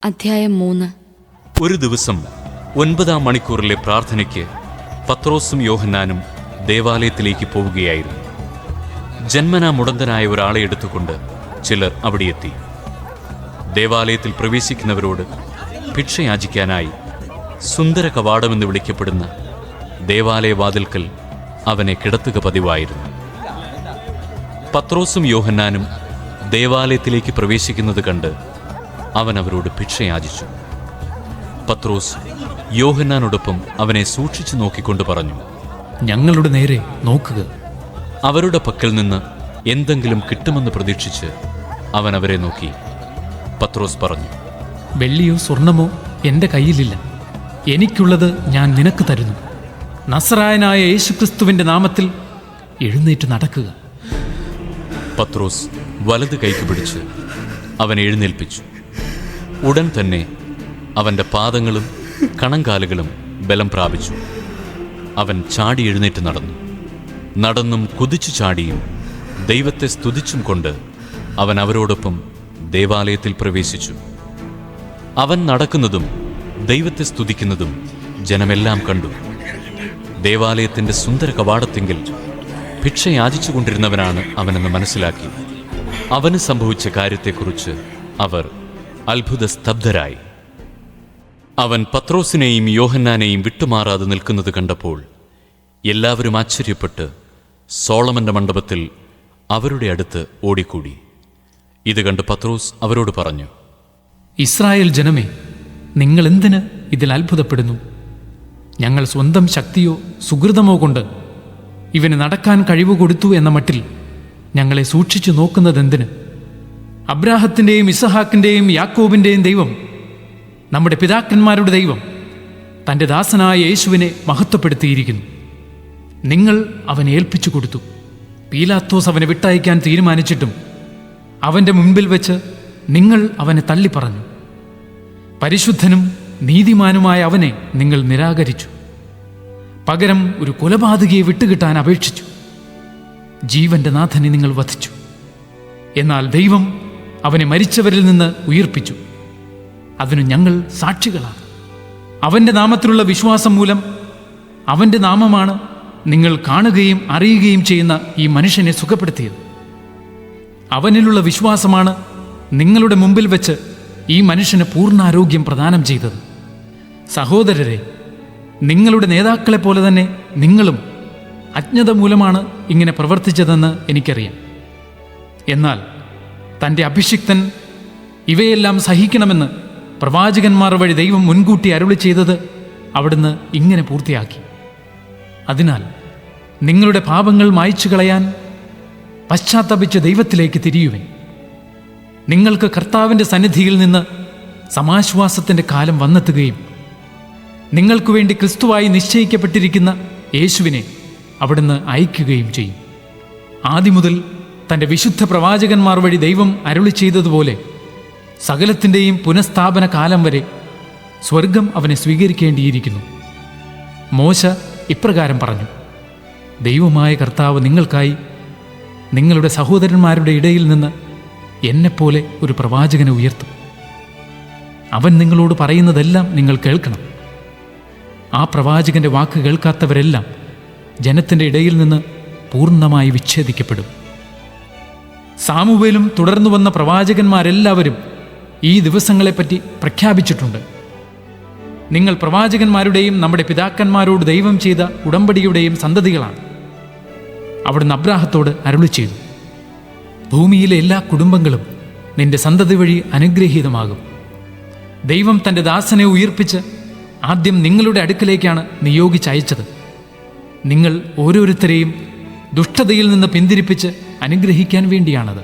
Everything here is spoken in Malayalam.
അധ്യായം 3. ഒരു ദിവസം 9-ാം മണിക്കൂറിലെ പ്രാർത്ഥനയ്ക്ക് പത്രോസും യോഹന്നാനും ദേവാലയത്തിലേക്ക് പോവുകയായിരുന്നു. ജന്മനാ മുടന്തനായ ഒരാളെ എടുത്തുകൊണ്ട് ചിലർ അവിടെയെത്തി. ദേവാലയത്തിൽ പ്രവേശിക്കുന്നവരോട് ഭിക്ഷയാചിക്കാനായി സുന്ദര കവാടമെന്ന് വിളിക്കപ്പെടുന്ന ദേവാലയവാതിൽക്കൽ അവനെ കിടത്തുക പതിവായിരുന്നു. പത്രോസും യോഹന്നാനും ദേവാലയത്തിലേക്ക് പ്രവേശിക്കുന്നത് കണ്ട് അവൻ അവരോട് ഭിക്ഷയാചിച്ചു. പത്രോസ് യോഹന്നാനോടൊപ്പം അവനെ സൂക്ഷിച്ചു നോക്കിക്കൊണ്ട് പറഞ്ഞു, ഞങ്ങളുടെ നേരെ നോക്കുക. അവരുടെ പക്കൽ നിന്ന് എന്തെങ്കിലും കിട്ടുമെന്ന് പ്രതീക്ഷിച്ച് അവൻ അവരെ നോക്കി. പത്രോസ് പറഞ്ഞു, വെള്ളിയോ സ്വർണമോ എൻ്റെ കയ്യിലില്ല. എനിക്കുള്ളത് ഞാൻ നിനക്ക് തരുന്നു. നസറായനായ യേശുക്രിസ്തുവിൻ്റെ നാമത്തിൽ എഴുന്നേറ്റ് നടക്കുക. പത്രോസ് വലത് കൈക്ക് പിടിച്ച് അവനെ എഴുന്നേൽപ്പിച്ചു. ഉടൻ തന്നെ അവൻ്റെ പാദങ്ങളും കണങ്കാലുകളും ബലം പ്രാപിച്ചു. അവൻ ചാടി എഴുന്നേറ്റ് നടന്നും കുതിച്ചു ചാടിയും ദൈവത്തെ സ്തുതിച്ചും കൊണ്ട് അവൻ അവരോടൊപ്പം ദേവാലയത്തിൽ പ്രവേശിച്ചു. അവൻ നടക്കുന്നതും ദൈവത്തെ സ്തുതിക്കുന്നതും ജനമെല്ലാം കണ്ടു. ദേവാലയത്തിൻ്റെ സുന്ദര കവാടത്തിങ്കിൽ ഭിക്ഷയാചിച്ചു കൊണ്ടിരുന്നവനാണ് അവനെന്ന് മനസ്സിലാക്കി. അവന് സംഭവിച്ച കാര്യത്തെക്കുറിച്ച് അവർ അത്ഭുത സ്തബ്ധരായി. അവൻ പത്രോസിനെയും യോഹന്നാനെയും വിട്ടുമാറാതെ നിൽക്കുന്നത് കണ്ടപ്പോൾ എല്ലാവരും ആശ്ചര്യപ്പെട്ട് സോളമന്റെ മണ്ഡപത്തിൽ അവരുടെ അടുത്ത് ഓടിക്കൂടി. ഇത് കണ്ട് പത്രോസ് അവരോട് പറഞ്ഞു, ഇസ്രായേൽ ജനമേ, നിങ്ങൾ എന്തിന് ഇതിൽ അത്ഭുതപ്പെടുന്നു? ഞങ്ങൾ സ്വന്തം ശക്തിയോ സുഹൃതമോ കൊണ്ട് ഇവന് നടക്കാൻ കഴിവ് കൊടുത്തു എന്ന മട്ടിൽ ഞങ്ങളെ സൂക്ഷിച്ചു നോക്കുന്നതെന്തിന്? അബ്രാഹത്തിൻ്റെയും ഇസഹാക്കിൻ്റെയും യാക്കോബിൻ്റെയും ദൈവം, നമ്മുടെ പിതാക്കന്മാരുടെ ദൈവം, തൻ്റെ ദാസനായ യേശുവിനെ മഹത്വപ്പെടുത്തിയിരിക്കുന്നു. നിങ്ങൾ അവനെ ഏൽപ്പിച്ചു കൊടുത്തു. പീലാത്തോസ് അവനെ വിട്ടയക്കാൻ തീരുമാനിച്ചിട്ടും അവൻ്റെ മുൻപിൽ വെച്ച് നിങ്ങൾ അവനെ തള്ളിപ്പറഞ്ഞു. പരിശുദ്ധനും നീതിമാനുമായ അവനെ നിങ്ങൾ നിരാകരിച്ചു. പകരം ഒരു കൊലപാതകിയെ വിട്ടുകിട്ടാൻ അപേക്ഷിച്ചു. ജീവന്റെ നാഥനെ നിങ്ങൾ വധിച്ചു. എന്നാൽ ദൈവം അവനെ മരിച്ചവരിൽ നിന്ന് ഉയിർപ്പിച്ചു. അതിനു ഞങ്ങൾ സാക്ഷികളാണ്. അവൻ്റെ നാമത്തിലുള്ള വിശ്വാസം മൂലം അവൻ്റെ നാമമാണ് നിങ്ങൾ കാണുകയും അറിയുകയും ചെയ്യുന്ന ഈ മനുഷ്യനെ സുഖപ്പെടുത്തിയത്. അവനിലുള്ള വിശ്വാസമാണ് നിങ്ങളുടെ മുമ്പിൽ വെച്ച് ഈ മനുഷ്യന് പൂർണ്ണാരോഗ്യം പ്രദാനം ചെയ്തത്. സഹോദരരെ, നിങ്ങളുടെ നേതാക്കളെ പോലെ തന്നെ നിങ്ങളും അജ്ഞത മൂലമാണ് ഇങ്ങനെ പ്രവർത്തിച്ചതെന്ന് എനിക്കറിയാം. എന്നാൽ തൻ്റെ അഭിഷിക്തൻ ഇവയെല്ലാം സഹിക്കണമെന്ന് പ്രവാചകന്മാർ വഴി ദൈവം മുൻകൂട്ടി അരുളി ചെയ്തത് അവിടുന്ന് ഇങ്ങനെ പൂർത്തിയാക്കി. അതിനാൽ നിങ്ങളുടെ പാപങ്ങൾ മായ്ച്ചു കളയാൻ പശ്ചാത്തപിച്ച് ദൈവത്തിലേക്ക് തിരിയുവിൻ. നിങ്ങൾക്ക് കർത്താവിൻ്റെ സന്നിധിയിൽ നിന്ന് സമാശ്വാസത്തിൻ്റെ കാലം വന്നെത്തുകയും നിങ്ങൾക്കു വേണ്ടി ക്രിസ്തുവായി നിശ്ചയിക്കപ്പെട്ടിരിക്കുന്ന യേശുവിനെ അവിടുന്ന് അയക്കുകയും ചെയ്യും. ആദിമുതൽ തൻ്റെ വിശുദ്ധ പ്രവാചകന്മാർ വഴി ദൈവം അരുളി ചെയ്തതുപോലെ സകലത്തിൻ്റെയും പുനഃസ്ഥാപന കാലം വരെ സ്വർഗം അവനെ സ്വീകരിക്കേണ്ടിയിരിക്കുന്നു. മോശ ഇപ്രകാരം പറഞ്ഞു, ദൈവമായ കർത്താവ് നിങ്ങൾക്കായി നിങ്ങളുടെ സഹോദരന്മാരുടെ ഇടയിൽ നിന്ന് എന്നെപ്പോലെ ഒരു പ്രവാചകനെ ഉയർത്തും. അവൻ നിങ്ങളോട് പറയുന്നതെല്ലാം നിങ്ങൾ കേൾക്കണം. ആ പ്രവാചകന്റെ വാക്ക് കേൾക്കാത്തവരെല്ലാം ജനത്തിൻ്റെ ഇടയിൽ നിന്ന് പൂർണ്ണമായി വിച്ഛേദിക്കപ്പെടും. സാമുവേലും തുടർന്നു വന്ന പ്രവാചകന്മാരെല്ലാവരും ഈ ദിവസങ്ങളെപ്പറ്റി പ്രഖ്യാപിച്ചിട്ടുണ്ട്. നിങ്ങൾ പ്രവാചകന്മാരുടെയും നമ്മുടെ പിതാക്കന്മാരോട് ദൈവം ചെയ്ത ഉടമ്പടിയുടെയും സന്തതികളാണ്. അവിടുന്ന് അബ്രാഹത്തോട് അരുളി ചെയ്തു, ഭൂമിയിലെ എല്ലാ കുടുംബങ്ങളും നിന്റെ സന്തതി വഴി അനുഗ്രഹീതമാകും. ദൈവം തൻ്റെ ദാസനെ ഉയിർപ്പിച്ച് ആദ്യം നിങ്ങളുടെ അടുക്കലേക്കാണ് നിയോഗിച്ചയച്ചത്. നിങ്ങൾ ഓരോരുത്തരെയും ദുഷ്ടതയിൽ നിന്ന് പിന്തിരിപ്പിച്ച് അനുഗ്രഹിക്കാൻ വേണ്ടിയാണത്.